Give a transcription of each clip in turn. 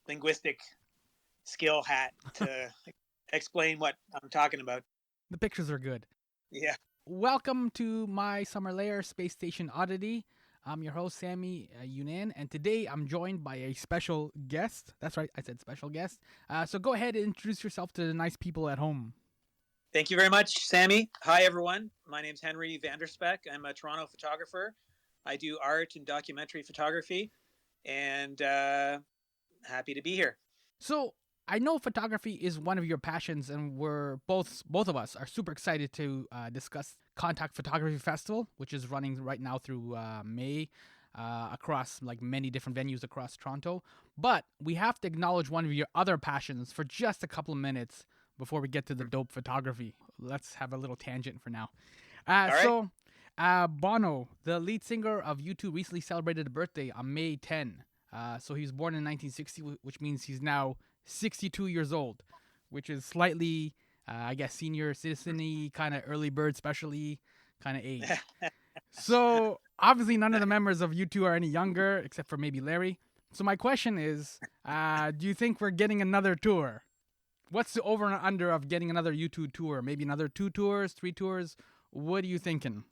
linguistic skill hat to explain what I'm talking about. The pictures are good. Yeah. Welcome to my summer lair, Space Station Oddity. I'm your host, Sammy Yunan, and today I'm joined by a special guest. That's right, I said special guest. So go ahead and introduce yourself to the nice people at home. Thank you very much, Sammy. Hi, everyone. My name's Henry Vanderspeck. I'm a Toronto photographer. I do art and documentary photography, and happy to be here. So I know photography is one of your passions, and we're both of us are super excited to discuss Contact Photography Festival, which is running right now through May. Across like many different venues across Toronto. But we have to acknowledge one of your other passions for just a couple of minutes before we get to the dope photography. Let's have a little tangent for now. All right. So, Bono, the lead singer of U2, recently celebrated a birthday on May 10. So he was born in 1960, which means he's now 62 years old, which is slightly, I guess, senior citizen-y, kind of early bird specially kind of age. So obviously none of the members of U2 are any younger, except for maybe Larry. So my question is, do you think we're getting another tour? What's the over and under of getting another U2 tour? Maybe another 2 tours, 3 tours? What are you thinking?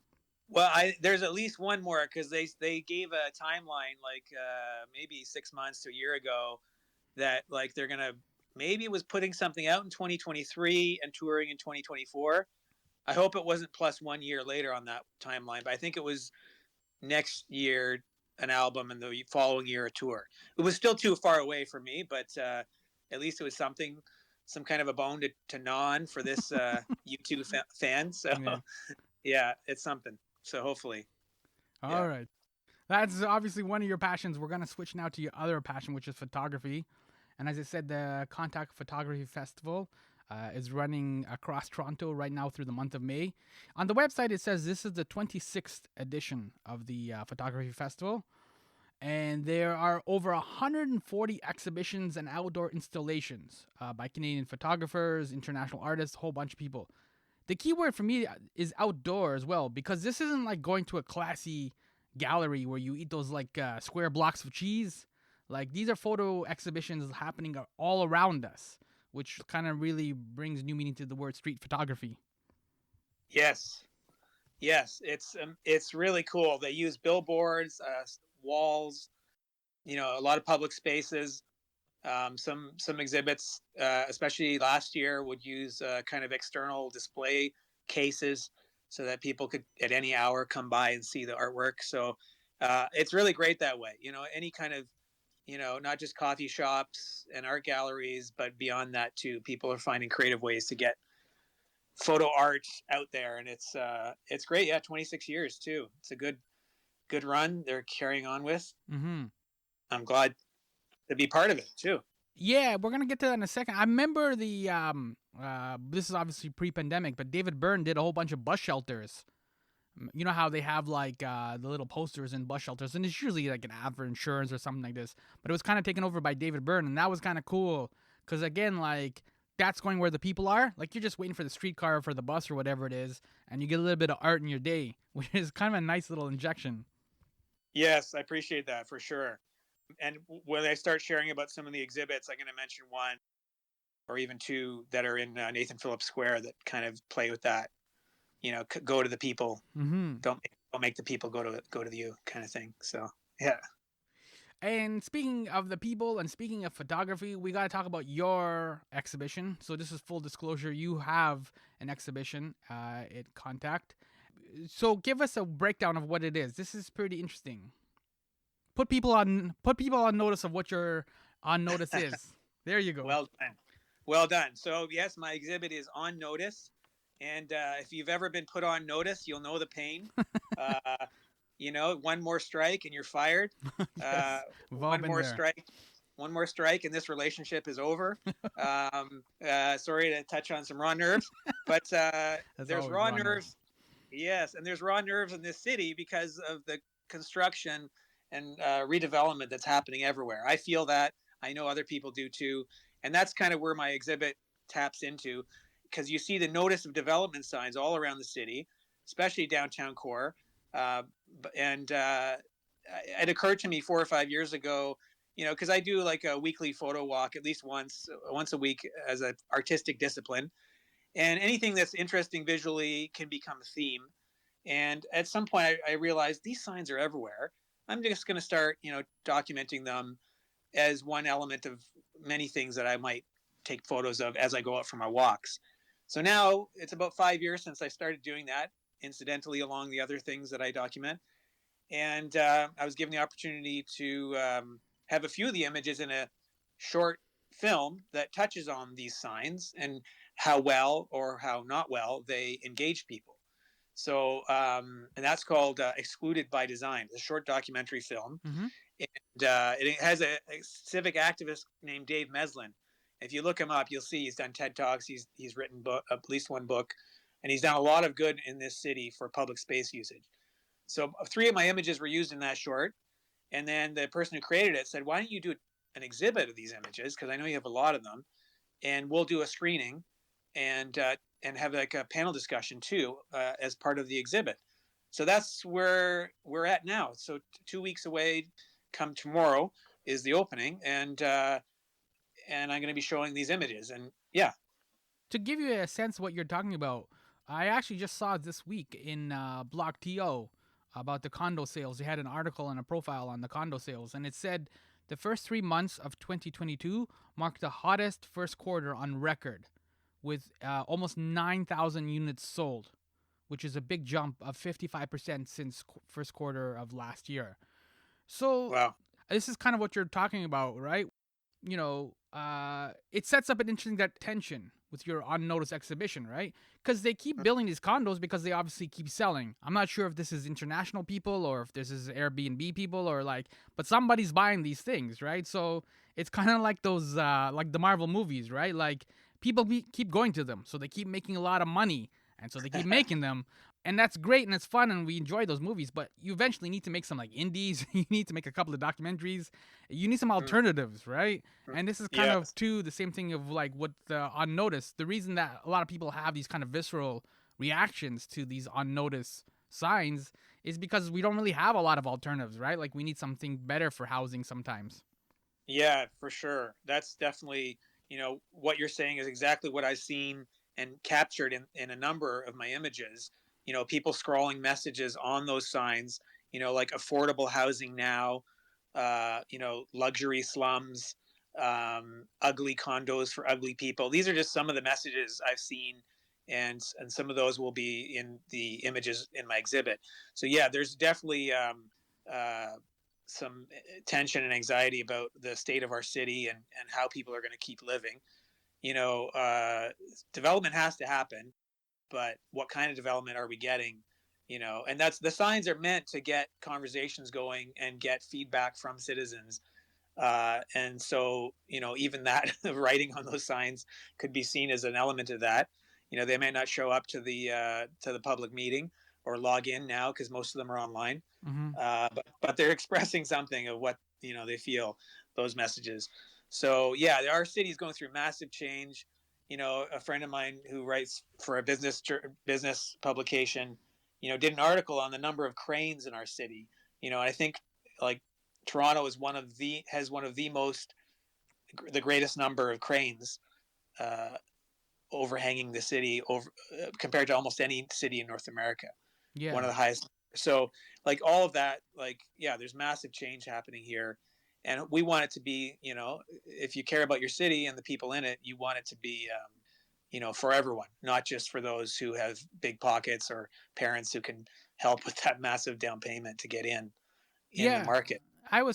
Well, there's at least one more because they gave a timeline like maybe 6 months to a year ago that like they're gonna maybe was putting something out in 2023 and touring in 2024. I hope it wasn't plus 1 year later on that timeline, but I think it was next year an album and the following year a tour. It was still too far away for me, but at least it was something, some kind of a bone to gnaw on for this U2 fan. So yeah, it's something. So hopefully. All right. That's obviously one of your passions. We're going to switch now to your other passion, which is photography. And as I said, the Contact Photography Festival is running across Toronto right now through the month of May. On the website, it says this is the 26th edition of the Photography Festival. And there are over 140 exhibitions and outdoor installations by Canadian photographers, international artists, a whole bunch of people. The key word for me is outdoor as well, because this isn't like going to a classy gallery where you eat those like square blocks of cheese. Like these are photo exhibitions happening all around us, which kind of really brings new meaning to the word street photography. Yes, it's really cool. They use billboards, walls, a lot of public spaces. Some exhibits, especially last year, would use kind of external display cases so that people could at any hour come by and see the artwork. So it's really great that way. Any kind of, not just coffee shops and art galleries, but beyond that too. People are finding creative ways to get photo art out there, and it's great. Yeah, 26 years too. It's a good run they're carrying on with. Mm-hmm. I'm glad to be part of it too. Yeah, we're gonna get to that in a second. I remember the this is obviously pre-pandemic, but David Byrne did a whole bunch of bus shelters. You know how they have like the little posters in bus shelters, and it's usually like an ad for insurance or something like this. But it was kind of taken over by David Byrne, and that was kind of cool because again, like that's going where the people are. Like you're just waiting for the streetcar or for the bus or whatever it is, and you get a little bit of art in your day, which is kind of a nice little injection. Yes, I appreciate that for sure. And when I start sharing about some of the exhibits, I'm going to mention one or even two that are in Nathan Phillips Square that kind of play with that. Go to the people. Mm-hmm. Don't make the people go to you, kind of thing. So yeah. And speaking of the people and speaking of photography, we got to talk about your exhibition. So this is full disclosure. You have an exhibition at Contact. So give us a breakdown of what it is. This is pretty interesting. Put people on notice of what your on notice is. There you go. Well done. So yes, my exhibit is On Notice. And if you've ever been put on notice, you'll know the pain. One more strike and you're fired. Yes, one more strike and this relationship is over. Sorry to touch on some raw nerves, but there's raw nerves. Yes, and there's raw nerves in this city because of the construction and redevelopment that's happening everywhere. I feel that. I know other people do too. And that's kind of where my exhibit taps into, because you see the notice of development signs all around the city, especially downtown core. And it occurred to me 4 or 5 years ago because I do like a weekly photo walk at least once a week as an artistic discipline, and anything that's interesting visually can become a theme. And at some point, I realized these signs are everywhere. I'm just going to start, documenting them as one element of many things that I might take photos of as I go out for my walks. So now it's about 5 years since I started doing that, incidentally, along the other things that I document. And I was given the opportunity to have a few of the images in a short film that touches on these signs and how well or how not well they engage people. So, and that's called Excluded by Design, a short documentary film. Mm-hmm. And it has a civic activist named Dave Meslin. If you look him up, you'll see he's done TED Talks. He's written at least one book, and he's done a lot of good in this city for public space usage. So 3 of my images were used in that short, and then the person who created it said, "Why don't you do an exhibit of these images? Because I know you have a lot of them, and we'll do a screening, and have like a panel discussion too as part of the exhibit." So that's where we're at now. So 2 weeks away, come tomorrow is the opening, and I'm going to be showing these images, and yeah. To give you a sense of what you're talking about, I actually just saw this week in Block TO about the condo sales. They had an article and a profile on the condo sales, and it said the first 3 months of 2022 marked the hottest first quarter on record, with almost 9,000 units sold, which is a big jump of 55% since first quarter of last year. So Wow. this is kind of what you're talking about, right? It sets up an interesting tension with your unnoticed exhibition, right? Because they keep building these condos because they obviously keep selling. I'm not sure if this is international people or if this is Airbnb people or but somebody's buying these things, right? So it's kind of like those, like the Marvel movies, right? Like people keep going to them, so they keep making a lot of money, and so they keep making them. And that's great and it's fun and we enjoy those movies, but you eventually need to make some like indies. You need to make a couple of documentaries. You need some alternatives, right? And this is kind Yeah. of too the same thing of like what the unnoticed. The reason that a lot of people have these kind of visceral reactions to these unnoticed signs is because we don't really have a lot of alternatives, right? Like we need something better for housing sometimes. Yeah, for sure. That's definitely, what you're saying is exactly what I've seen and captured in a number of my images. People scrawling messages on those signs, like affordable housing now, luxury slums, ugly condos for ugly people. These are just some of the messages I've seen, and some of those will be in the images in my exhibit. So yeah, there's definitely uh, some tension and anxiety about the state of our city and how people are going to keep living. You know, uh, Development has to happen, but what kind of development are we getting? And that's the signs are meant to get conversations going and get feedback from citizens. And so, even that writing on those signs could be seen as an element of that. They may not show up to the public meeting or log in now because most of them are online, Mm-hmm. but they're expressing something of what they feel, those messages. So yeah, our city's going through massive change. A friend of mine who writes for a business publication, did an article on the number of cranes in our city. I think like Toronto has one of the greatest number of cranes uh, overhanging the city over compared to almost any city in North America. One Yeah. of the highest. So like all of that, like yeah, there's massive change happening here, and we want it to be, if you care about your city and the people in it, you want it to be, for everyone, not just for those who have big pockets or parents who can help with that massive down payment to get in the Yeah, market.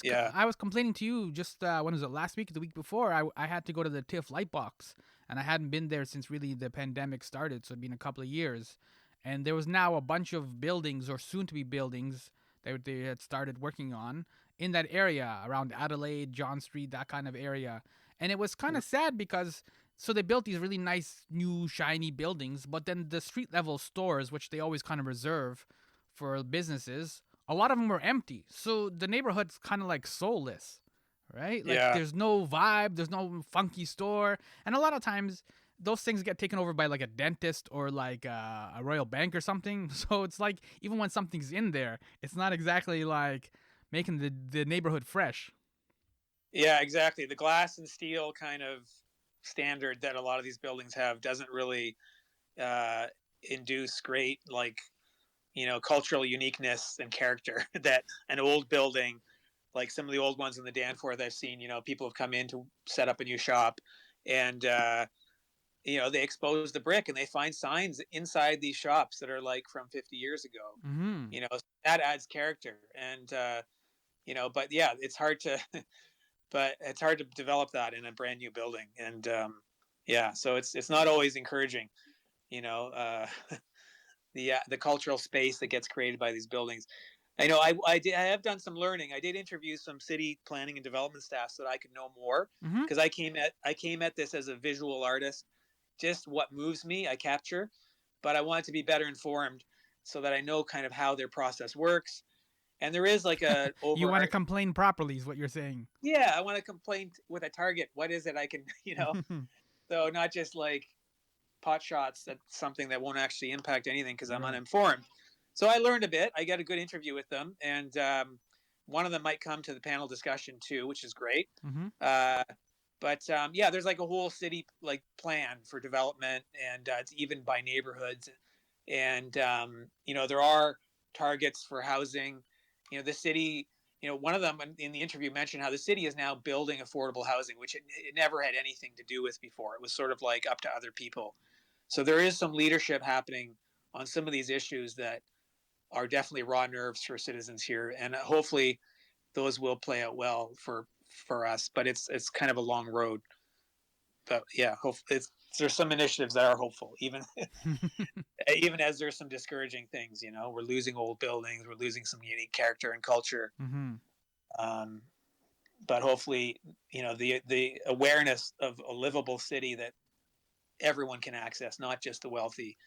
Yeah. I was complaining to you just when was it last week, the week before? I had to go to the TIFF Lightbox, and I hadn't been there since really the pandemic started, so it'd been a couple of years, and there was now a bunch of buildings or soon to be buildings that they had started working on in that area around Adelaide, John Street, that kind of area, and it was kind of sad because. So they built these really nice new shiny buildings, but then the street level stores, which they always kind of reserve for businesses, a lot of them were empty. So the neighborhood's kind of like soulless, right? Like Yeah. there's no vibe, there's no funky store. And a lot of times those things get taken over by like a dentist or like a Royal Bank or something. So it's like even when something's in there, it's not exactly like making the neighborhood fresh. Yeah, exactly. The glass and steel kind of standard that a lot of these buildings have doesn't really uh, induce great, like, cultural uniqueness and character that an old building, like some of the old ones in the Danforth I've seen, people have come in to set up a new shop, and they expose the brick and they find signs inside these shops that are like from 50 years ago. Mm-hmm. That adds character, and but yeah, it's hard to but it's hard to develop that in a brand new building, and yeah, so it's not always encouraging, you know uh, the cultural space that gets created by these buildings. I have done some learning. I did interview some city planning and development staff so that I could know more, Mm-hmm. because I came at this as a visual artist. Just what moves me, I capture, but I wanted to be better informed so that I know kind of how their process works. And there is like a You want to overarching. complain properly, is what you're saying. Yeah, I want to complain with a target. What is it I can, so not just like pot shots at something that won't actually impact anything because I'm Right. uninformed. So I learned a bit. I got a good interview with them, and one of them might come to the panel discussion too, which is great. Mm-hmm. Uh, but yeah, there's like a whole city like plan for development, and it's even by neighborhoods, and there are targets for housing. The city. One of them in the interview mentioned how the city is now building affordable housing, which it never had anything to do with before. It was sort of like up to other people. So there is some leadership happening on some of these issues that are definitely raw nerves for citizens here, and hopefully those will play out well for us. But it's kind of a long road. But yeah, there's some initiatives that are hopeful, even even as there's some discouraging things. We're losing old buildings, we're losing some unique character and culture. Mm-hmm. Um, but hopefully, the awareness of a livable city that everyone can access, not just the wealthy.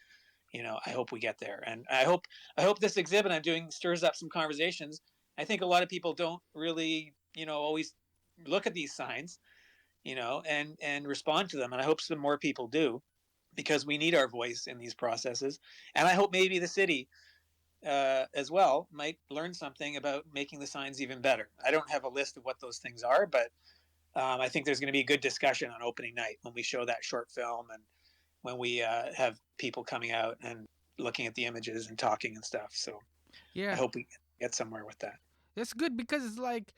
I hope we get there, and I hope this exhibit I'm doing stirs up some conversations. I think a lot of people don't really, always look at these signs, and respond to them, and I hope some more people do, because we need our voice in these processes, and I hope maybe the city as well might learn something about making the signs even better. I don't have a list of what those things are, but I think there's going to be a good discussion on opening night when we show that short film, and when we have people coming out and looking at the images and talking and stuff. So I Yeah. hope we get somewhere with that. That's good because it's like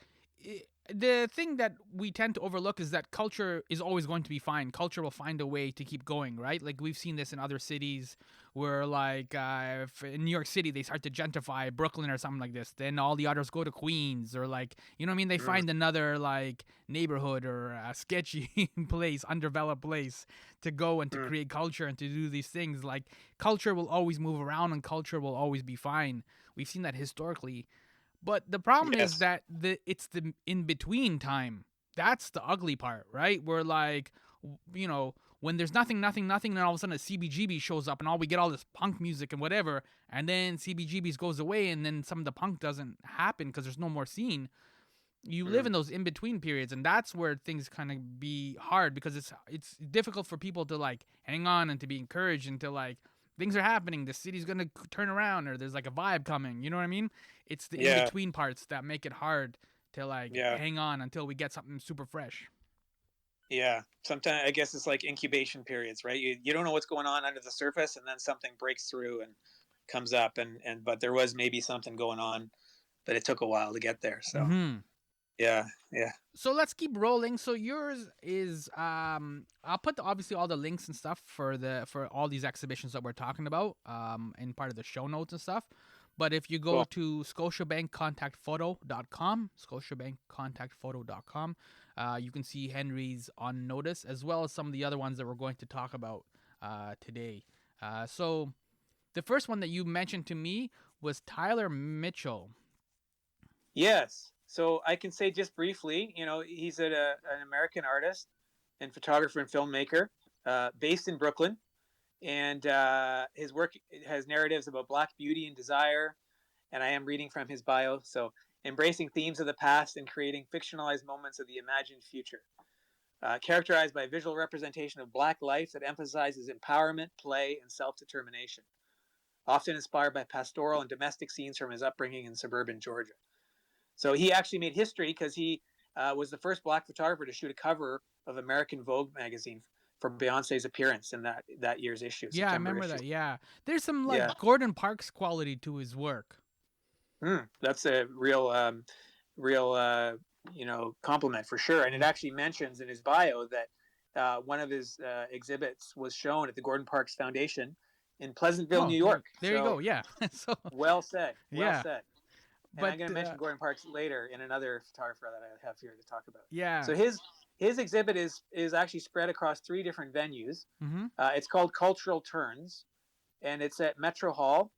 the thing that we tend to overlook is that culture is always going to be fine. Culture will find a way to keep going, right? Like we've seen this in other cities where, like, if in New York City, they start to gentrify Brooklyn or something like this. Then all the others go to Queens or, like, you know what I mean? They Mm, find another, like, neighborhood or a sketchy place, undeveloped place to go and to mm, create culture and to do these things. Like, culture will always move around and culture will always be fine. We've seen that historically, but the problem is yes. that it's the in between time. That's the ugly part, right? Where, like, when there's nothing, nothing, nothing, then all of a sudden a CBGB shows up and we get all this punk music and whatever, and then CBGBs goes away and then some of the punk doesn't happen because there's no more scene. You live Mm, in those in between periods, and that's where things kind of be hard because it's difficult for people to, like, hang on and to be encouraged and to, like, things are happening, the city's gonna turn around, or there's like a vibe coming, you know what I mean? It's the in yeah. between parts that make it hard to, like, Yeah. hang on until we get something super fresh. Yeah. Sometimes I guess it's like incubation periods, right? You don't know what's going on under the surface, and then something breaks through and comes up, and but there was maybe something going on, but it took a while to get there. So Mm-hmm. yeah, yeah, So let's keep rolling. So yours is I'll put obviously all the links and stuff for all these exhibitions that we're talking about in part of the show notes and stuff. But if you go cool. to scotiabankcontactphoto.com, scotiabankcontactphoto.com, you can see Henry's on notice as well as some of the other ones that we're going to talk about today. So the first one that you mentioned to me was Tyler Mitchell. Yes. So I can say just briefly, he's an American artist and photographer and filmmaker based in Brooklyn. And his work has narratives about Black beauty and desire. And I am reading from his bio. So, embracing themes of the past and creating fictionalized moments of the imagined future, characterized by visual representation of Black life that emphasizes empowerment, play, and self determination, often inspired by pastoral and domestic scenes from his upbringing in suburban Georgia. So he actually made history because he was the first black photographer to shoot a cover of American Vogue magazine for Beyonce's appearance in that year's issue, Yeah, I September remember issue. that. Yeah, there's some Yeah, like Gordon Parks quality to his work. that's a real compliment for sure. And it Mm. actually mentions in his bio that one of his exhibits was shown at the Gordon Parks Foundation in Pleasantville, Oh, New York. there you go. So Yeah. So well said, well yeah, said. And but I'm going to mention Gordon Parks later in another photographer that I have here to talk about. yeah. So his exhibit is actually spread across 3 different venues. Mm-hmm. It's called Cultural Turns, and it's at Metro Hall.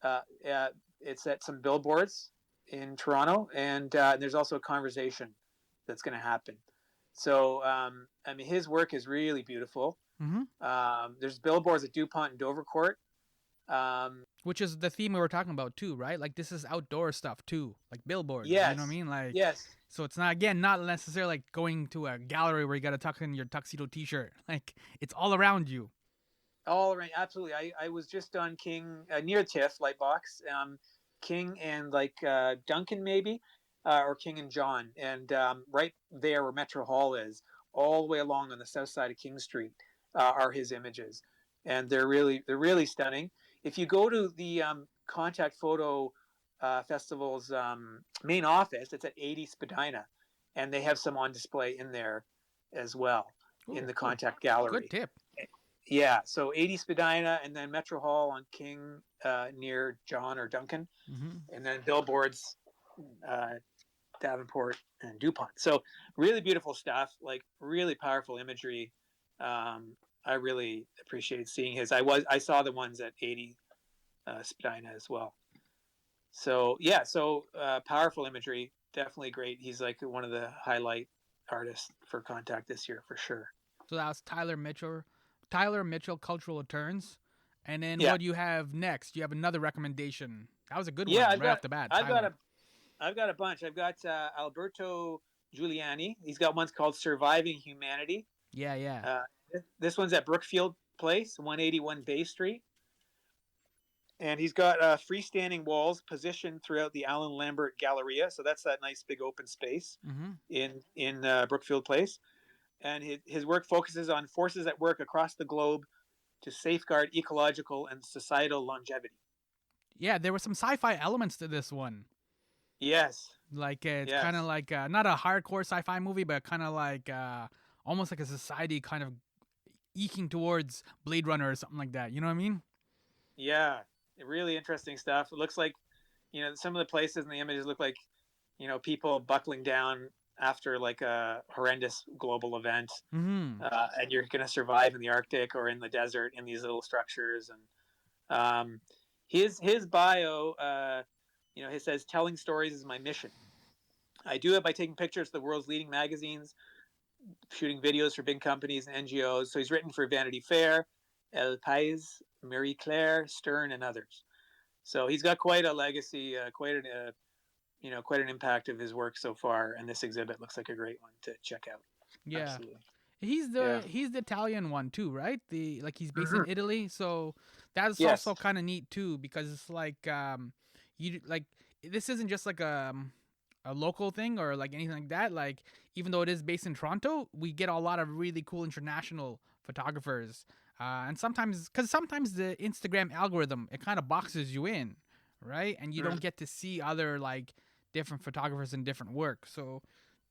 Uh, uh, it's at some billboards in Toronto, and there's also a conversation that's going to happen. So I mean, his work is really beautiful. Mm-hmm. There's billboards at DuPont and Dovercourt. Um, Which is the theme we were talking about too, right? Like this is outdoor stuff too, like billboards. You know what I yes, mean? Like yes, so it's not again not necessarily like going to a gallery where you got to tuck in your tuxedo T-shirt. Like it's all around you. all right, absolutely. I was just on King near TIFF Lightbox, King and like Duncan maybe, or King and John, and right there where Metro Hall is, all the way along on the south side of King Street, are his images, and they're really stunning. If you go to the Contact Photo Festival's main office, it's at 80 Spadina, and they have some on display in there as well in Oh, the cool. Contact Good Gallery. tip. Yeah, so 80 Spadina, and then Metro Hall on King near John or Duncan, Mm-hmm. and then billboards, uh, Davenport and DuPont. So really beautiful stuff, like really powerful imagery. I really appreciated seeing his. I saw the ones at 80 Spadina as well. So yeah, so powerful imagery, definitely great. He's like one of the highlight artists for Contact this year for sure. So that was Tyler Mitchell. Tyler Mitchell Cultural Turns. And then Yeah, what do you have next? You have another recommendation. That was a good yeah. one right off the bat, I've got Tyler. a I've got a bunch. I've got Alberto Giuliani. He's got ones called Surviving Humanity. Yeah, yeah. Uh, this one's at Brookfield Place, 181 Bay Street. And he's got freestanding walls positioned throughout the Alan Lambert Galleria. So that's that nice big open space Mm-hmm. in Brookfield Place. And his work focuses on forces at work across the globe to safeguard ecological and societal longevity. Yeah, there were some sci-fi elements to this one. Yes, Like it's kind of yes. like not a hardcore sci-fi movie, but kind of like almost like a society kind of eking towards Blade Runner or something like that. You know what I mean? Yeah, really interesting stuff. It looks like, some of the places in the images look like, people buckling down after like a horrendous global event, Mm-hmm. and you're going to survive in the Arctic or in the desert in these little structures. And his bio, he says, telling stories is my mission. I do it by taking pictures of the world's leading magazines, shooting videos for big companies and NGOs. So he's written for Vanity Fair, El País, Marie Claire, Stern, and others. So he's got quite a legacy, quite an impact of his work so far. And this exhibit looks like a great one to check out. Yeah. Absolutely. He's Yeah. the Italian one too, right? The like he's based in Mm-hmm. Italy, so that's Yes. also kind of neat too because it's like you like this isn't just like a local thing or like anything like that. Like even though it is based in Toronto, we get a lot of really cool international photographers. And sometimes the Instagram algorithm it kind of boxes you in, right? And you don't Mm-hmm. get to see other like different photographers and different work. So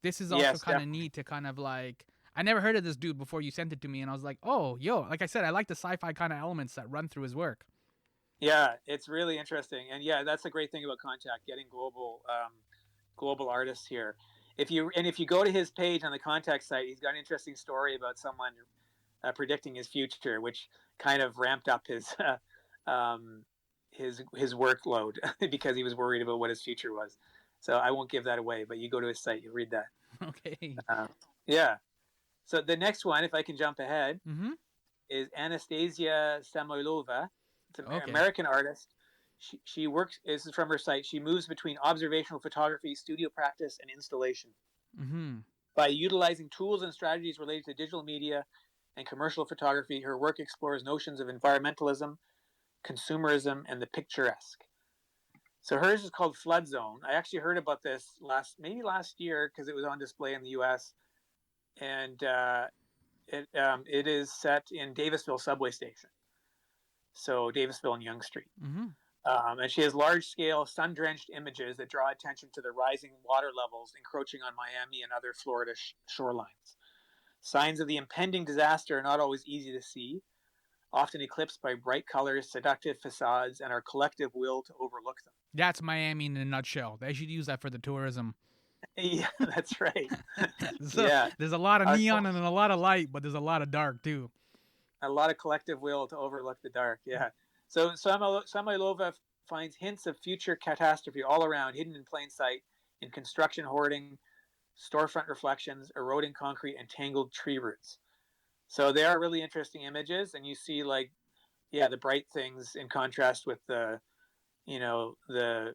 this is also Yes, kind of definitely. neat to kind of like I never heard of this dude before you sent it to me, and I was like, oh, yo, like I said, I like the sci-fi kind of elements that run through his work. Yeah, it's really interesting. And yeah, that's the great thing about Contact, getting global artists here. If you go to his page on the Contact site, he's got an interesting story about someone predicting his future, which kind of ramped up um, his workload because he was worried about what his future was. So I won't give that away, but you go to his site, you read that. Okay. Yeah. So the next one, if I can jump ahead, Mm-hmm. is Anastasia Samoylova. It's an Okay. American artist. She works. This is from her site. She moves between observational photography, studio practice, and installation. Mm-hmm. By utilizing tools and strategies related to digital media and commercial photography, her work explores notions of environmentalism, consumerism, and the picturesque. So hers is called Flood Zone. I actually heard about this maybe last year because it was on display in the U.S. and it is set in Davisville subway station. So Davisville and Yonge Street. Mm-hmm. And she has large-scale sun-drenched images that draw attention to the rising water levels encroaching on Miami and other Florida shorelines. Signs of the impending disaster are not always easy to see, often eclipsed by bright colors, seductive facades, and our collective will to overlook them. That's Miami in a nutshell. They should use that for the tourism. Yeah, that's right. So Yeah, there's a lot of neon and a lot of light, but there's a lot of dark too. a lot of collective will to overlook the dark. Yeah. So Samoylova finds hints of future catastrophe all around, hidden in plain sight, in construction hoarding, storefront reflections, eroding concrete, and tangled tree roots. So they are really interesting images, and you see like, yeah, the bright things in contrast with the, you know, the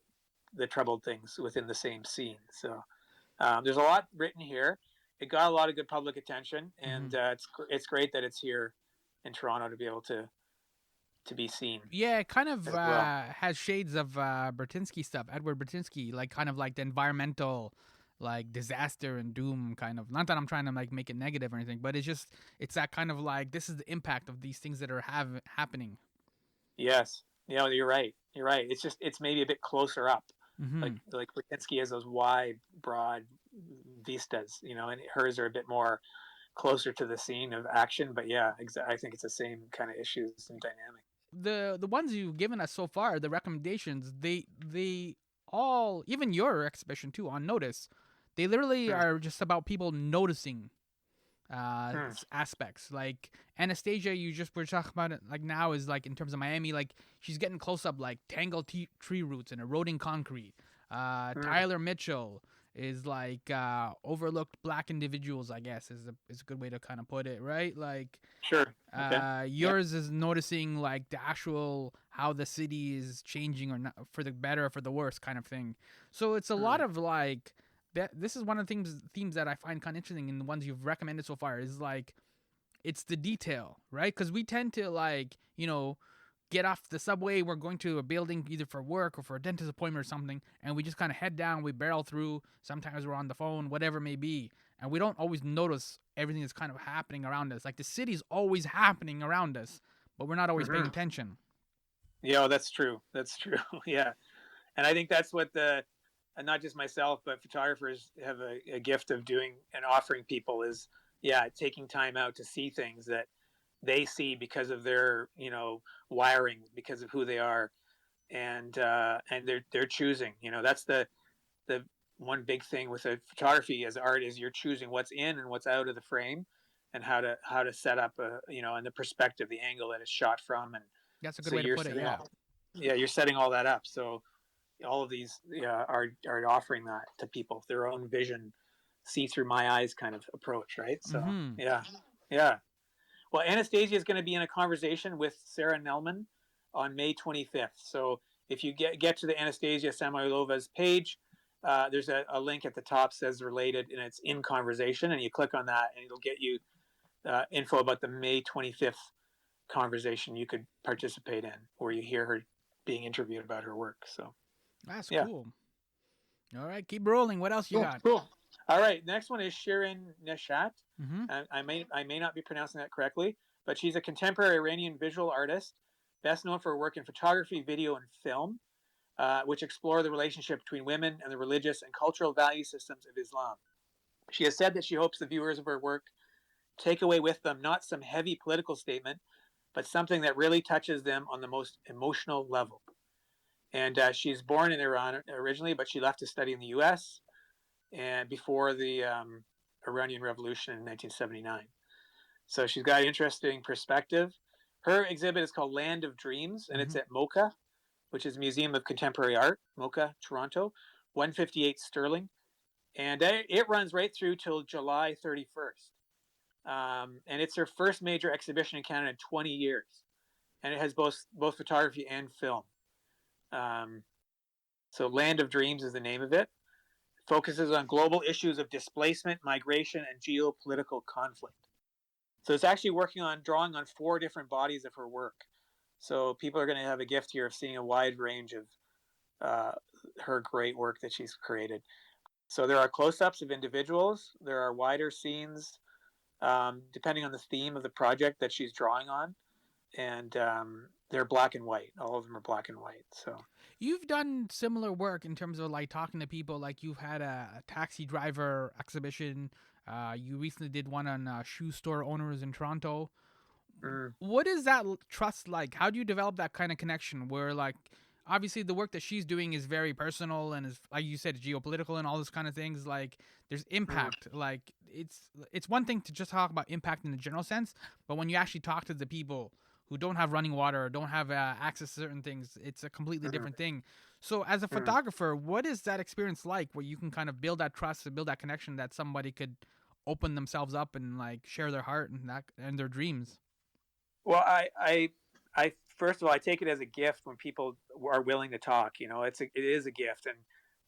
troubled things within the same scene. So there's a lot written here. It got a lot of good public attention, and it's great that it's here in Toronto to be able to be seen. Yeah, it kind of as well. has shades of Bertinsky stuff, Edward Bertinsky, like kind of like the environmental, like disaster and doom kind of. Not that I'm trying to like make it negative or anything, but it's that kind of like this is the impact of these things that are happening. Yes, you're right. You're right. It's maybe a bit closer up. Mm-hmm. Like Brzezinski has those wide, broad vistas, and hers are a bit more closer to the scene of action. But yeah, I think it's the same kind of issues and dynamic. The ones you've given us so far, the recommendations, they all, even your exhibition too on Notice, they literally Hmm. are just about people noticing Hmm. aspects. Like Anastasia, you just were talking about it like now is like in terms of Miami, like she's getting close up like tangled tree roots and eroding concrete. Hmm. Tyler Mitchell is like overlooked black individuals, I guess is a good way to kind of put it, right? Like Sure. Okay. Yeah. yours is noticing like the actual how the city is changing or not for the better or for the worse kind of thing. So it's a lot Hmm. of like this is one of the themes that I find kind of interesting in the ones you've recommended so far is like it's the detail, right? Because we tend to like get off the subway, we're going to a building either for work or for a dentist appointment or something, and we just kind of head down, we barrel through. Sometimes we're on the phone, whatever it may be, and we don't always notice everything that's kind of happening around us. Like the city's always happening around us, but we're not always paying Hmm. attention. Yeah, that's true. That's true. Yeah, and I think that's what and not just myself, but photographers have a gift of doing and offering people is, yeah, taking time out to see things that they see because of their wiring, because of who they are, and they're choosing. That's the one big thing with a photography as art is you're choosing what's in and what's out of the frame, and how to set up and the perspective, the angle that it's shot from, and That's a good so way to you're put it. setting Yeah. all, yeah, you're setting all that up. So all of these, yeah, are offering that to people, their own vision, see through my eyes kind of approach, right? So Mm-hmm. yeah, yeah. Well, Anastasia is going to be in a conversation with Sarah Nelman on May 25th. So if you get to the Anastasia Samoylova's page, there's a link at the top says related, and it's in conversation, and you click on that, and it'll get you info about the May 25th conversation you could participate in, where you hear her being interviewed about her work. So That's yeah, cool. All right, keep rolling. What else you cool, got? cool. All right, next one is Shirin Neshat. Mm-hmm. I may not be pronouncing that correctly, but she's a contemporary Iranian visual artist, best known for her work in photography, video, and film, which explore the relationship between women and the religious and cultural value systems of Islam. She has said that she hopes the viewers of her work take away with them not some heavy political statement, but something that really touches them on the most emotional level. And she's born in Iran originally, but she left to study in the U.S. and before the Iranian Revolution in 1979. So she's got an interesting perspective. Her exhibit is called Land of Dreams, and Mm-hmm. it's at MoCA, which is Museum of Contemporary Art, MoCA, Toronto, 158 Sterling. And it runs right through till July 31st. And it's her first major exhibition in Canada in 20 years. And it has both photography and film. Um, so Land of Dreams is the name of it. Focuses on global issues of displacement, migration, and geopolitical conflict. So it's actually drawing on 4 different bodies of her work. So people are going to have a gift here of seeing a wide range her great work that she's created. So there are close-ups of individuals. There are wider scenes, depending on the theme of the project that she's drawing on, and they're black and white. All of them are black and white. So You've done similar work in terms of like talking to people. Like you've had a taxi driver exhibition. You recently did one on shoe store owners in Toronto. mm, What is that trust like? How do you develop that kind of connection where like obviously the work that she's doing is very personal and is like you said geopolitical and all those kind of things like there's mm, impact like it's one thing to just talk about impact in the general sense, but when you actually talk to the people who don't have running water or don't have access to certain things, it's a completely mm, different thing. So as a mm. photographer, what is that experience like where you can kind of build that trust and build that connection that somebody could open themselves up and like share their heart and that and their dreams? Well, I first of all, I take it as a gift when people are willing to talk. You know, it is a gift, and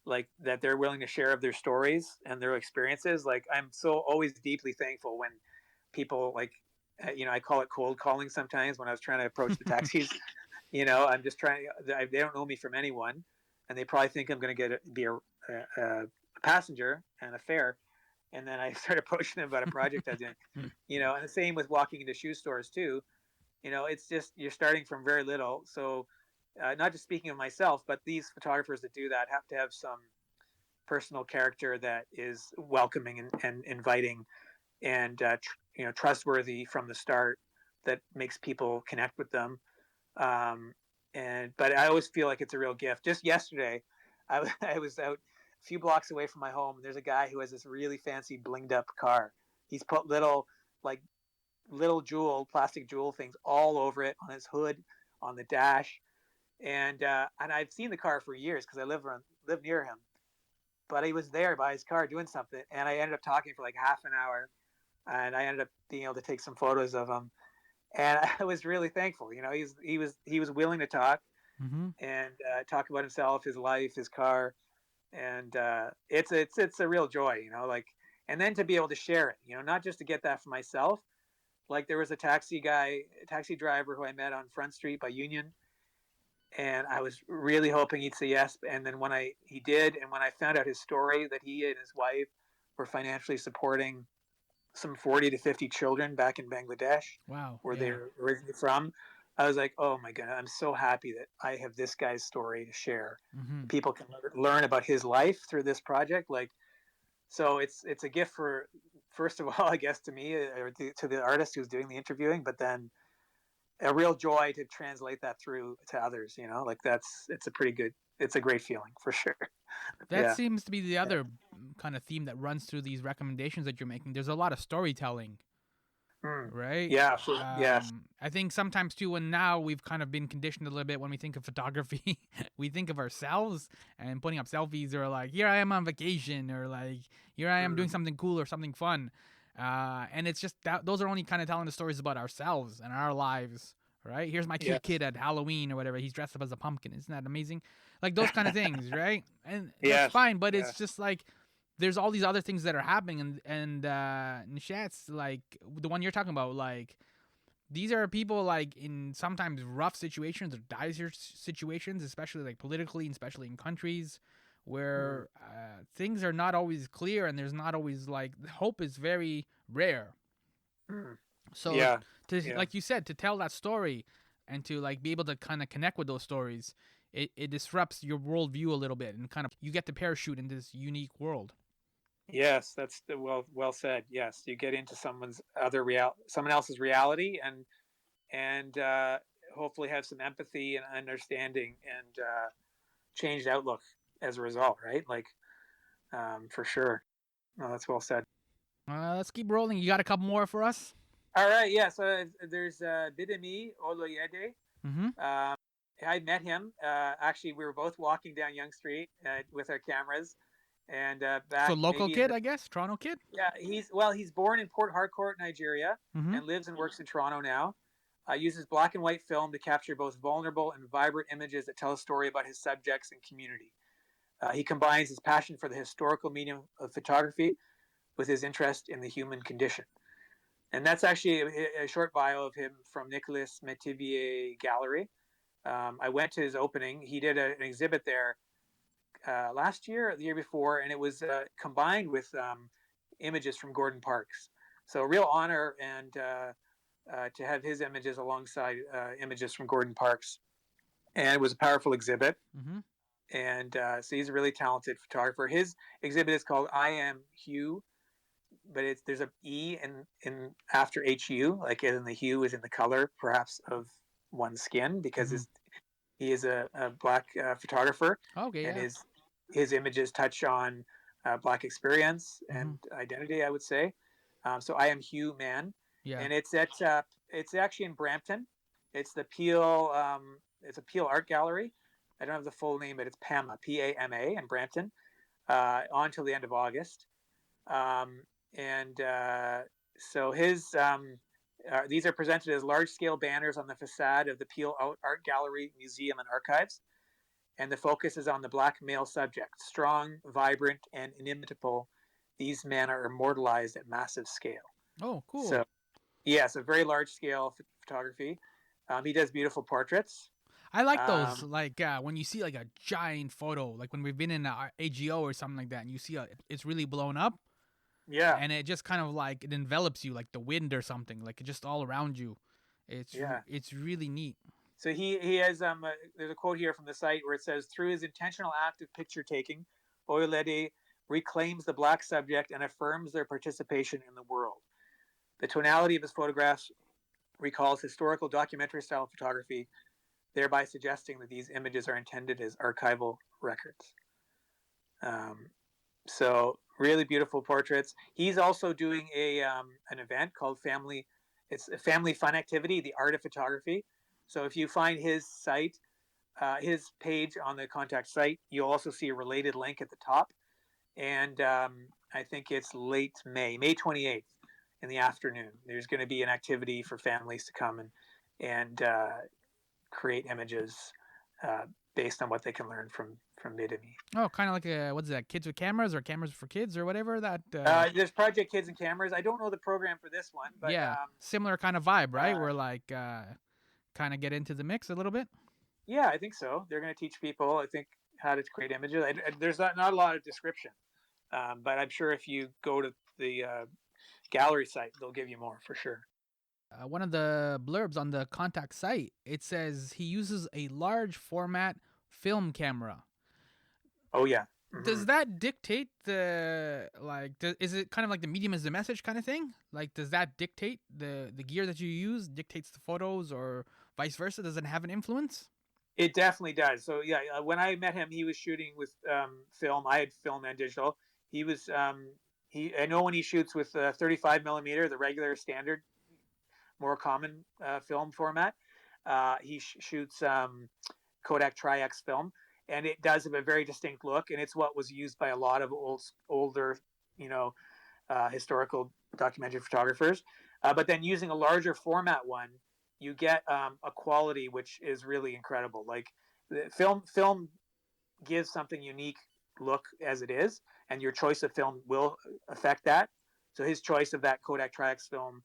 like that they're willing to share of their stories and their experiences. Like I'm so always deeply thankful when people like, I call it cold calling sometimes when I was trying to approach the taxis. I'm just trying. They don't know me from anyone, and they probably think I'm going to be a passenger and a fare. And then I start approaching them about a project I was doing. And the same with walking into shoe stores too. It's just you're starting from very little. So, not just speaking of myself, but these photographers that do that have to have some personal character that is welcoming and inviting and trustworthy from the start. That makes people connect with them. Um, but I always feel like it's a real gift. Just yesterday, I was out a few blocks away from my home. And there's a guy who has this really fancy blinged up car. He's put like little plastic jewel things all over it, on his hood, on the dash, and I've seen the car for years because I live near him. But he was there by his car doing something, and I ended up talking for like half an hour, and I ended up being able to take some photos of him, and I was really thankful. He was willing to talk Mm-hmm. and talk about himself, his life, his car, and it's a real joy. Like, and then to be able to share it. Not just to get that for myself. Like there was a taxi driver who I met on Front Street by Union, and I was really hoping he'd say yes. And then he did, and when I found out his story that he and his wife were financially supporting some 40 to 50 children back in Bangladesh, Wow. where Yeah. they're originally from, I was like, oh my goodness, I'm so happy that I have this guy's story to share. Mm-hmm. People can learn about his life through this project. Like, so it's a gift for, first of all, I guess, to me, or to the artist who's doing the interviewing, but then a real joy to translate that through to others. Like it's a great feeling for sure. That Yeah. seems to be the other kind of theme that runs through these recommendations that you're making. There's a lot of storytelling, Mm. right? Yeah. Yes. I think sometimes too, when now we've kind of been conditioned a little bit when we think of photography, we think of ourselves and putting up selfies or like, here I am on vacation or like, here I am doing Mm. something cool or something fun. And it's just that those are only kind of telling the stories about ourselves and our lives, right? Here's my cute Yes. kid at Halloween or whatever. He's dressed up as a pumpkin. Isn't that amazing? Like those kind of things, right? And that's Yes. fine, but it's Yes. just like there's all these other things that are happening and Nishat's like the one you're talking about, like these are people like in sometimes rough situations or dire situations, especially like politically and especially in countries Mm. where things are not always clear and there's not always like hope is very rare. Mm. So Yeah. to Yeah. like you said, to tell that story and to like be able to kind of connect with those stories, it disrupts your worldview a little bit and kind of you get to parachute in this unique world. Yes, that's well said. Yes, you get into someone else's reality, and hopefully have some empathy and understanding and changed outlook as a result. Right? Like, for sure. No, that's well said. Let's keep rolling. You got a couple more for us? All right. Yeah. So there's Bidemi Oloyede. Mm-hmm. Um, I met him. Actually, we were both walking down Yonge Street with our cameras, and So back local maybe in kid, the I guess, Toronto kid. yeah. He's born in Port Harcourt, Nigeria, Mm-hmm. and lives and works in Toronto now. Uses black and white film to capture both vulnerable and vibrant images that tell a story about his subjects and community. He combines his passion for the historical medium of photography with his interest in the human condition. And that's actually a short bio of him from Nicolas Metivier Gallery. I went to his opening. He did an exhibit there last year or the year before, and it was combined with images from Gordon Parks. So a real honor and to have his images alongside images from Gordon Parks. And it was a powerful exhibit. Mm-hmm. And so he's a really talented photographer. His exhibit is called I Am Hugh, but there's a E in after HU, like in the hue is in the color, perhaps of one's skin, because Mm-hmm. he is a black photographer, Okay, and yeah. his images touch on black experience Mm-hmm. and identity, I would say. So I Am Hugh Man, Yeah. and it's actually in Brampton. It's the Peel it's a Peel Art Gallery. I don't have the full name, but it's PAMA, PAMA, in Brampton, on till the end of August. Um, and so these are presented as large-scale banners on the facade of the Peel Art Gallery, Museum, and Archives. And the focus is on the black male subject. Strong, vibrant, and inimitable, these men are immortalized at massive scale. Oh, cool. So, yes, a very large-scale photography. He does beautiful portraits. I like those. Um, Like when you see like a giant photo, like when we've been in a AGO or something like that, and you see it's really blown up, yeah, and it just kind of like it envelops you like the wind or something, like just all around you. yeah. It's really neat. So he has there's a quote here from the site where it says, through his intentional act of picture taking, Oilede reclaims the black subject and affirms their participation in the world. The tonality of his photographs recalls historical documentary style photography, thereby suggesting that these images are intended as archival records. Um, so really beautiful portraits. He's also doing an event called Family. It's a family fun activity, the art of photography. So if you find his page on the contact site, you'll also see a related link at the top. And I think it's late May, May 28th in the afternoon. There's going to be an activity for families to come and create images uh, based on what they can learn from Midimi. Oh, kind of like a what's that? Kids with cameras or cameras for kids or whatever that. There's Project Kids and Cameras. I don't know the program for this one, but Yeah, similar kind of vibe, right? uh, Where like kind of get into the mix a little bit. yeah, I think so. They're going to teach people, I think, how to create images. There's not a lot of description, but I'm sure if you go to the gallery site, they'll give you more for sure. One of the blurbs on the contact site, it says he uses a large format film camera. Oh yeah. Hmm. Does that dictate the like? Is it kind of like the medium is the message kind of thing? Like, does that dictate the gear that you use dictates the photos, or vice versa? Does it have an influence? It definitely does. So yeah, when I met him, he was shooting with film. I had film and digital. He was he. I know when he shoots with 35 millimeter, the regular standard, more common film format. He shoots Kodak Tri-X film, and it does have a very distinct look, and it's what was used by a lot of older, you know, historical documentary photographers. But then using a larger format one, you get a quality which is really incredible. Like the film gives something unique look as it is, and your choice of film will affect that. So his choice of that Kodak Tri-X film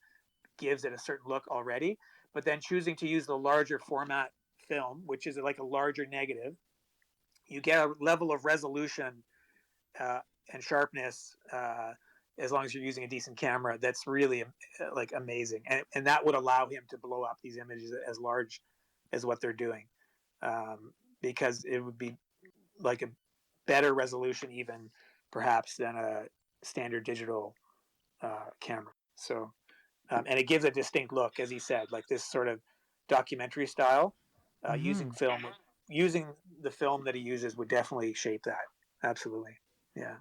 gives it a certain look already. But then choosing to use the larger format film, which is like a larger negative, you get a level of resolution uh, and sharpness as long as you're using a decent camera that's really like amazing, and that would allow him to blow up these images as large as what they're doing, because it would be like a better resolution even perhaps than a standard digital camera. So and it gives a distinct look, as he said, like this sort of documentary style. Mm-hmm. Using the film that he uses would definitely shape that. Absolutely, yeah,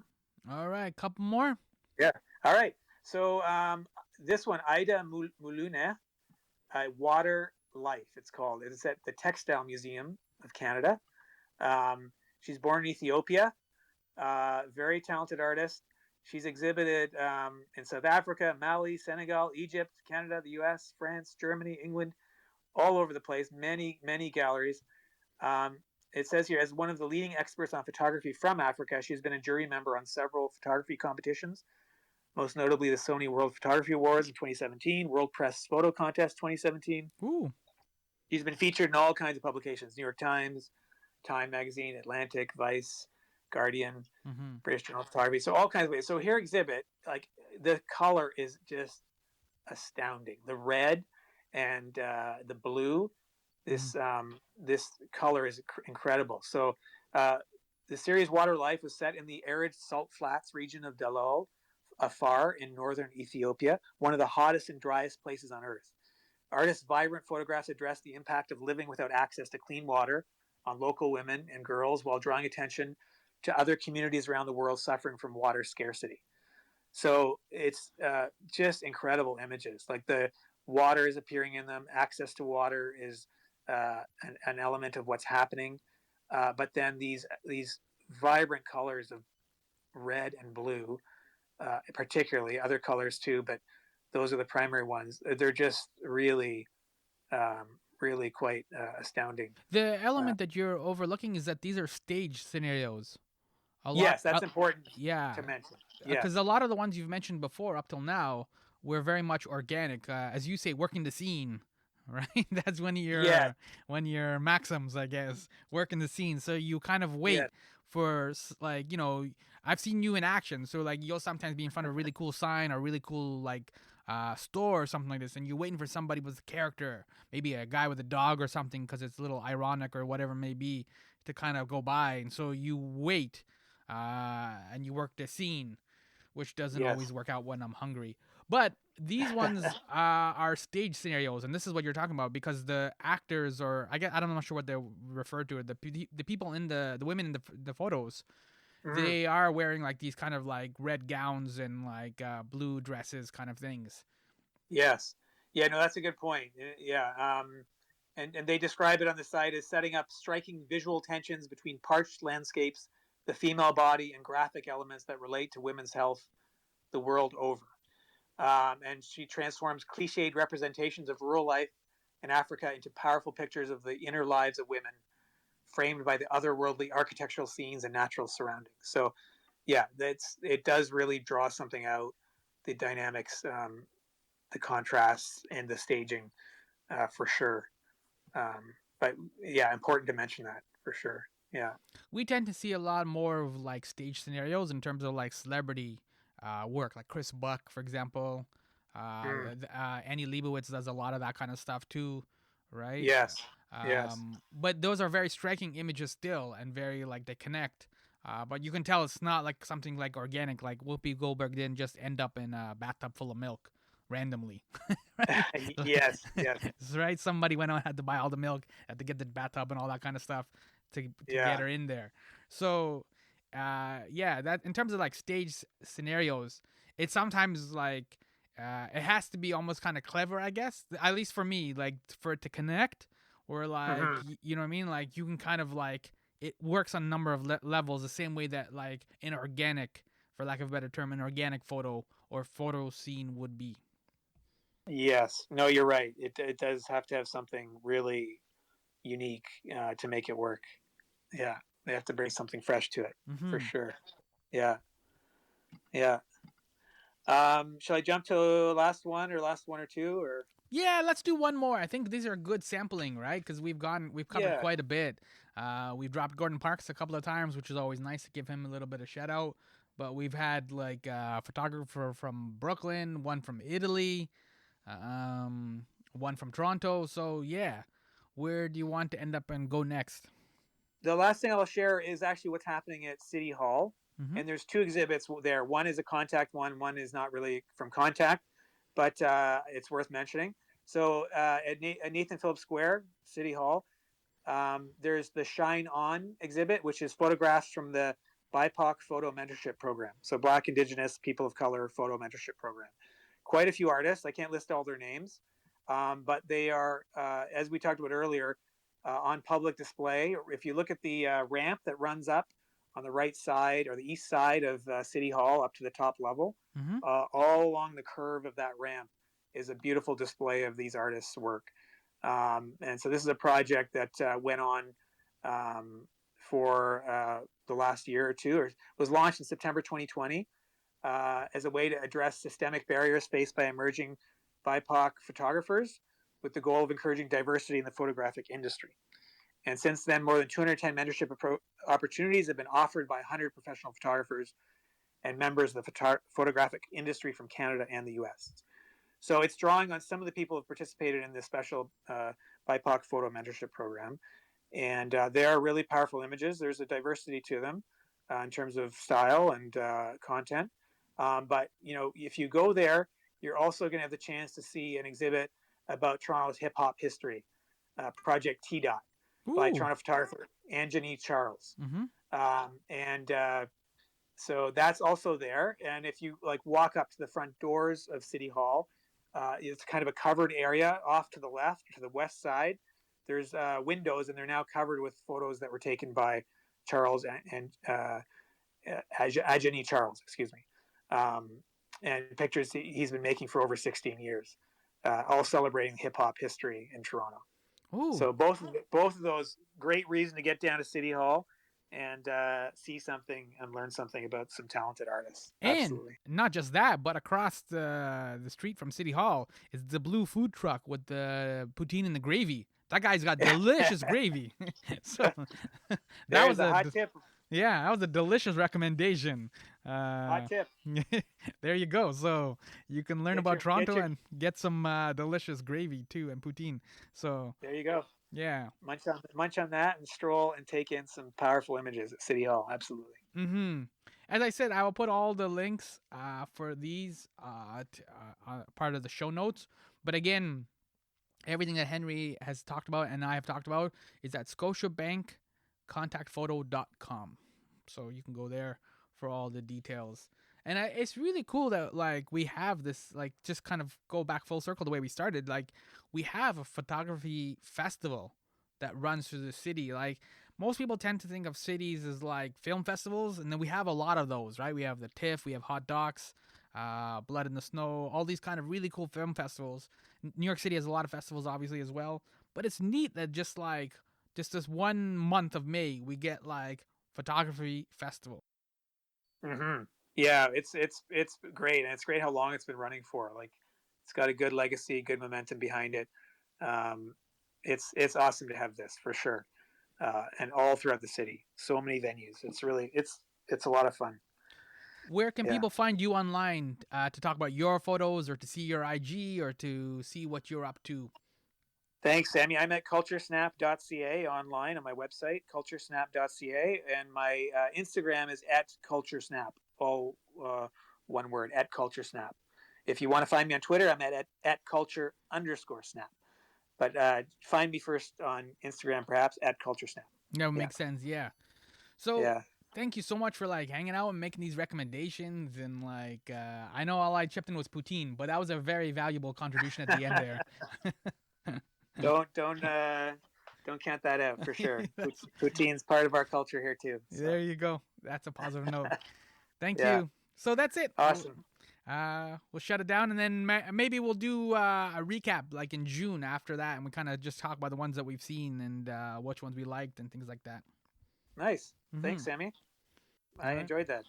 All right, couple more. yeah. All right. So this one, Ida Mulune, Water Life. It's called. It's at the Textile Museum of Canada. Um, she's born in Ethiopia. Very talented artist. She's exhibited in South Africa, Mali, Senegal, Egypt, Canada, the U.S., France, Germany, England, all over the place. Many galleries. Um, it says here, as one of the leading experts on photography from Africa, she's been a jury member on several photography competitions, most notably the Sony World Photography Awards in 2017, World Press Photo Contest 2017, Ooh. He's been featured in all kinds of publications: New York Times, Time Magazine, Atlantic, Vice, Guardian, Mm-hmm. British Journal of Photography. So all kinds of ways. So here exhibit, like the color is just astounding. The red and the blue, Mm-hmm. this color is incredible. So uh, the series Water Life was set in the arid salt flats region of Dalol, Afar in northern Ethiopia, one of the hottest and driest places on Earth. Artists' vibrant photographs address the impact of living without access to clean water on local women and girls while drawing attention to other communities around the world suffering from water scarcity. So it's just incredible images. Like the water is appearing in them. Access to water is an element of what's happening. But then these vibrant colors of red and blue, particularly other colors too, but those are the primary ones. They're just really quite astounding. The Uh, element that you're overlooking is that these are stage scenarios. A lot, yes, that's important yeah, to mention. because Yes, a lot of the ones you've mentioned before up till now were very much organic, as you say, working the scene, right? That's yes, when your maxims, I guess, work in the scene. So you kind of yes, wait for like I've seen you in action. So like you'll sometimes be in front of a really cool sign or really cool like store or something like this, and you're waiting for somebody with a character, maybe a guy with a dog or something, because it's a little ironic or whatever it may be, to kind of go by, and so you wait and you work the scene, which doesn't yes. always work out when I'm hungry. But these ones are stage scenarios, and this is what you're talking about because the actors, or I guess I'm not sure what they refer to it, the people in the women in the photos, Mhm. they are wearing like these kind of like red gowns and like blue dresses kind of things. Yes. Yeah, no, that's a good point. Yeah. And they describe it on the site as setting up striking visual tensions between parched landscapes, the female body, and graphic elements that relate to women's health the world over. And she transforms cliched representations of rural life in Africa into powerful pictures of the inner lives of women, framed by the otherworldly architectural scenes and natural surroundings. So, yeah, it does really draw something out, the dynamics, the contrasts, and the staging for sure. But yeah, important to mention that for sure. Yeah. We tend to see a lot more of like stage scenarios in terms of like celebrity work, like Chris Buck, for example. Mm. Annie Leibovitz does a lot of that kind of stuff too, right? Yes. Yes. But those are very striking images still, and very like they connect. But you can tell it's not like something like organic. Like Whoopi Goldberg didn't just end up in a bathtub full of milk randomly, right? Yes. Yes. Right? Somebody went out had to buy all the milk, had to get the bathtub and all that kind of stuff to get Yeah. her in there. So, yeah, that in terms of like stage scenarios, it's sometimes like it has to be almost kind of clever, I guess. At least for me, like for it to connect, or like Hmm. you know what I mean. Like you can kind of like it works on a number of levels, the same way that like an organic, for lack of a better term, an organic photo or photo scene would be. Yes. No, you're right. It does have to have something really unique to make it work. Yeah. They have to bring something fresh to it for Mm-hmm. sure. Yeah. Yeah. Shall I jump to last one or two, or Yeah, let's do one more. I think these are good sampling, right? Because we've covered yeah. quite a bit. We've dropped Gordon Parks a couple of times, which is always nice to give him a little bit of shout out. But we've had like a photographer from Brooklyn, one from Italy, um, one from Toronto. So yeah, where do you want to end up and go next? The last thing I'll share is actually what's happening at City Hall. Mm-hmm. And there's two exhibits there. One is a contact one. One is not really from contact, but it's worth mentioning. So at Nathan Phillips Square, City Hall, there's the Shine On exhibit, which is photographs from the BIPOC photo mentorship program. So Black, Indigenous, People of Color photo mentorship program. Quite a few artists. I can't list all their names, but they are, as we talked about earlier, on public display. If you look at the ramp that runs up on the right side or the east side of City Hall up to the top level, Mm-hmm. all along the curve of that ramp is a beautiful display of these artists' work. And so this is a project that went on for the last year or two, or was launched in September 2020 as a way to address systemic barriers faced by emerging BIPOC photographers. with the goal of encouraging diversity in the photographic industry. And since then, more than 210 mentorship opportunities have been offered by 100 professional photographers and members of the photographic industry from Canada and the US. So it's drawing on some of the people who have participated in this special BIPOC photo mentorship program. And they are really powerful images. There's a diversity to them in terms of style and content. But, if you go there, you're also going to have the chance to see an exhibit about Toronto's hip hop history, Project T-Dot, by Toronto photographer Anjani Charles. So that's also there. And if you walk up to the front doors of City Hall, it's kind of a covered area off to the left, to the west side. There's windows, and they're now covered with photos that were taken by Charles and Ajani Charles, excuse me, and pictures he's been making for over 16 years, all celebrating hip hop history in Toronto. Ooh. So both of those, great reason to get down to City Hall and see something and learn something about some talented artists. And absolutely. Not just that, but across the street from City Hall is the Blue Food Truck with the poutine and the gravy. That guy's got delicious gravy. So that was a hot tip. Yeah, that was a delicious recommendation. Hot tip. There you go. So you can learn about Toronto and get some delicious gravy too and poutine. So there you go. Yeah. Munch on that and stroll and take in some powerful images at City Hall. Absolutely. As I said, I will put all the links for these part of the show notes. But again, everything that Henry has talked about and I have talked about is at scotiabankcontactphoto.com. So you can go there for all the details. And it's really cool that we have this, just kind of go back full circle the way we started. We have a photography festival that runs through the city. Most people tend to think of cities as film festivals, and then we have a lot of those, right? We have the TIFF, we have Hot Docs, Blood in the Snow, all these kind of really cool film festivals. New York City has a lot of festivals, obviously, as well. But it's neat that just this 1 month of May, we get photography festival. Yeah, it's great, and it's great how long it's been running for. It's got a good legacy, good momentum behind it. It's awesome to have this for sure, and all throughout the city. So many venues. It's really it's a lot of fun. Where can people find you online to talk about your photos, or to see your IG, or to see what you're up to? Thanks, Sammy. I'm at culturesnap.ca online on my website, culturesnap.ca, and my Instagram is at culturesnap, all one word, at culturesnap. If you want to find me on Twitter, I'm at culture_snap. But find me first on Instagram, perhaps, at culturesnap. That makes sense, yeah. So thank you so much for hanging out and making these recommendations. And I know all I chipped in was poutine, but that was a very valuable contribution at the end there. Don't count that out for sure. Poutine's part of our culture here too. So. There you go. That's a positive note. Thank you. So that's it. Awesome. We'll shut it down, and then maybe we'll do a recap in June after that, and we kind of just talk about the ones that we've seen and which ones we liked and things like that. Nice. Thanks, Sammy. I enjoyed that.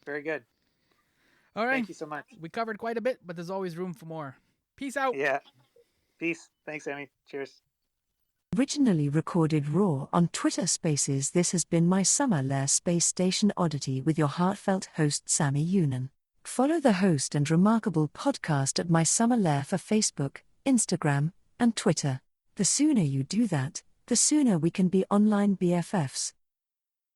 Very good. All right. Thank you so much. We covered quite a bit, but there's always room for more. Peace out. Yeah. Peace. Thanks, Sammy. Cheers. Originally recorded raw on Twitter Spaces, this has been my Summer Lair Space Station Oddity with your heartfelt host Sammy Yunan. Follow the host and remarkable podcast at My Summer Lair for Facebook, Instagram, and Twitter. The sooner you do that, the sooner we can be online BFFs.